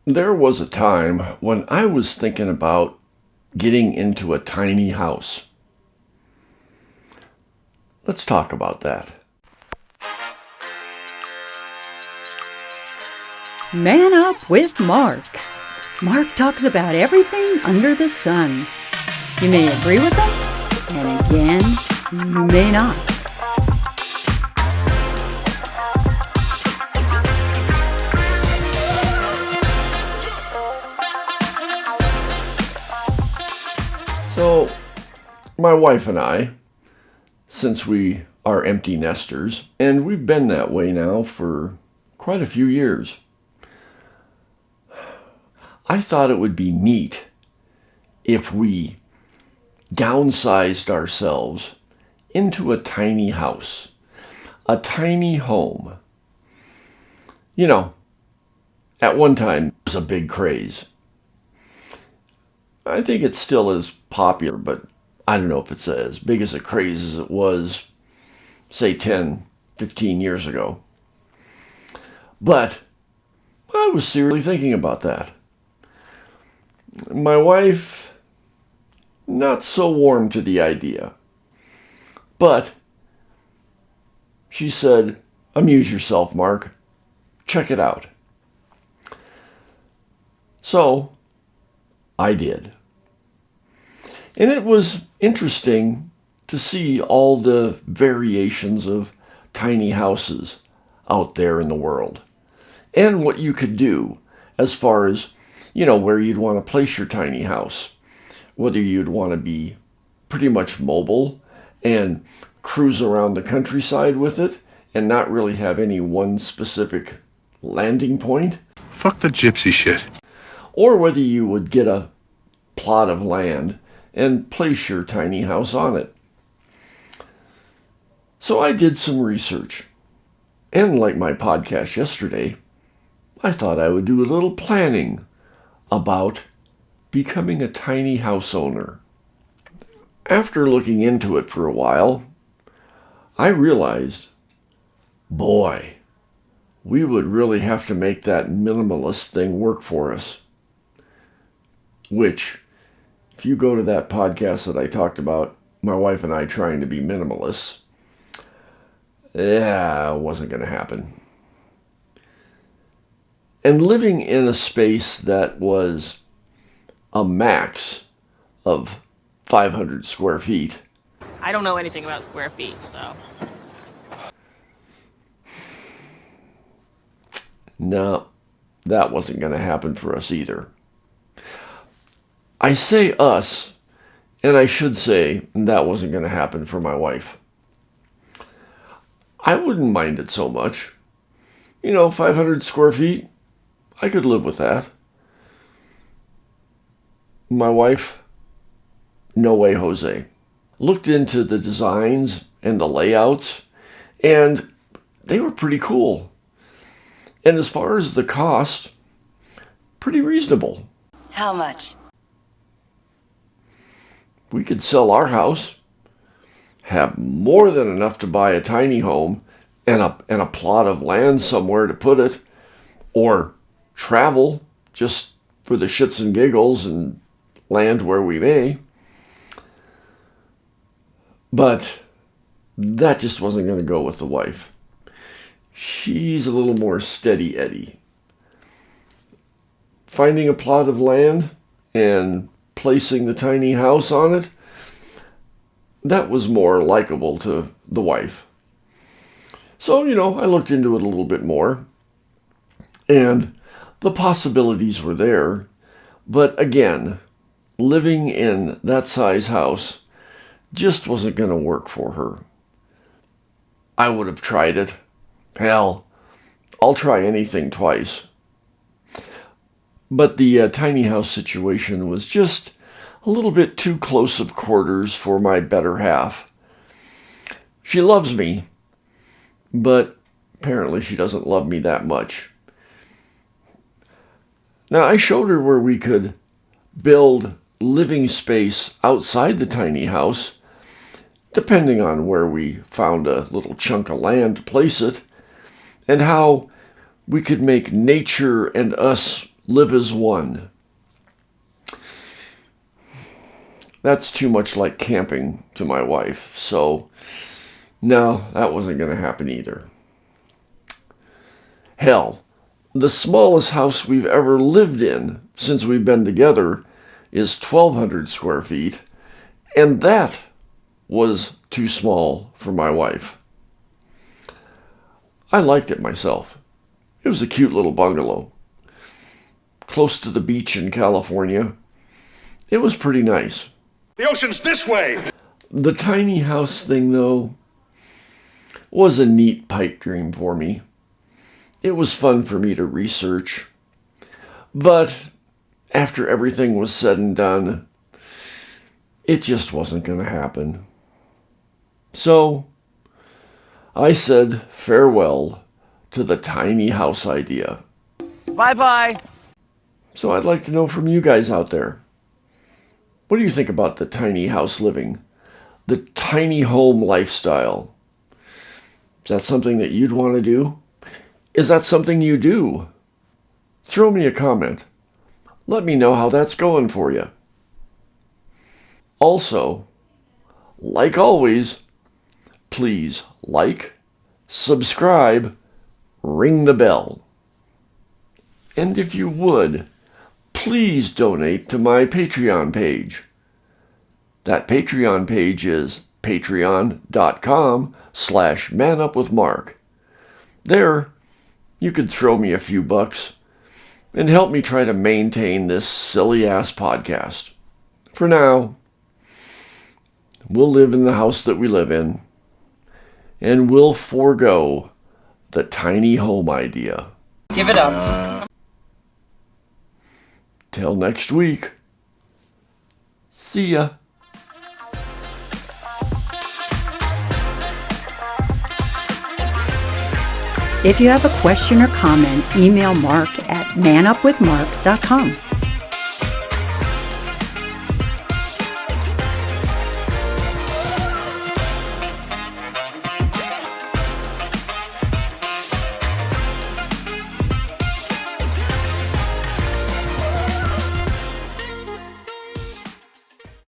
There was a time when I was thinking about getting into a tiny house. Let's talk about that. Man Up with Mark. Mark talks about everything under the sun. You may agree with him, and again, you may not. So, my wife and I, since we are empty nesters, and we've been that way now for quite a few years, I thought it would be neat if we downsized ourselves into a tiny house, a tiny home. You know, at one time it was a big craze. I think it still is popular, but I don't know if it's as big as a craze as it was, say, 10, 15 years ago. But I was seriously thinking about that. My wife, not so warm to the idea. But she said, "Amuse yourself, Mark. Check it out." So I did. And it was interesting to see all the variations of tiny houses out there in the world and what you could do as far as, where you'd want to place your tiny house, whether you'd want to be pretty much mobile and cruise around the countryside with it and not really have any one specific landing point. Fuck the gypsy shit. Or whether you would get a plot of land and place your tiny house on it. So I did some research. And like my podcast yesterday, I thought I would do a little planning about becoming a tiny house owner. After looking into it for a while, I realized, boy, we would really have to make that minimalist thing work for us. Which, if you go to that podcast that I talked about, my wife and I trying to be minimalists, it wasn't going to happen. And living in a space that was a max of 500 square feet. I don't know anything about square feet, so. No, that wasn't going to happen for us either. I say us, and I should say that wasn't going to happen for my wife. I wouldn't mind it so much. 500 square feet, I could live with that. My wife, no way, Jose. Looked into the designs and the layouts, and they were pretty cool. And as far as the cost, pretty reasonable. How much? We could sell our house, have more than enough to buy a tiny home and a plot of land somewhere to put it, or travel just for the shits and giggles and land where we may. But that just wasn't going to go with the wife. She's a little more steady Eddie. Finding a plot of land and placing the tiny house on it, that was more likable to the wife. So, I looked into it a little bit more, and the possibilities were there. But again, living in that size house just wasn't going to work for her. I would have tried it. Hell, I'll try anything twice. But the tiny house situation was just a little bit too close of quarters for my better half. She loves me, but apparently she doesn't love me that much. Now, I showed her where we could build living space outside the tiny house, depending on where we found a little chunk of land to place it, and how we could make nature and us live as one. That's too much like camping to my wife, so no, that wasn't going to happen either. Hell, the smallest house we've ever lived in since we've been together is 1,200 square feet, and that was too small for my wife. I liked it myself. It was a cute little bungalow, close to the beach in California. It was pretty nice. The ocean's this way! The tiny house thing, though, was a neat pipe dream for me. It was fun for me to research. But after everything was said and done, it just wasn't going to happen. So I said farewell to the tiny house idea. Bye-bye. So I'd like to know from you guys out there. What do you think about the tiny house living? The tiny home lifestyle? Is that something that you'd want to do? Is that something you do? Throw me a comment. Let me know how that's going for you. Also, like always, please like, subscribe, ring the bell. And if you would, please donate to my Patreon page. That Patreon page is patreon.com/manupwithmark. There, you could throw me a few bucks and help me try to maintain this silly-ass podcast. For now, we'll live in the house that we live in, and we'll forego the tiny home idea. Give it up. Till next week. See ya. If you have a question or comment, email Mark at manupwithmark.com.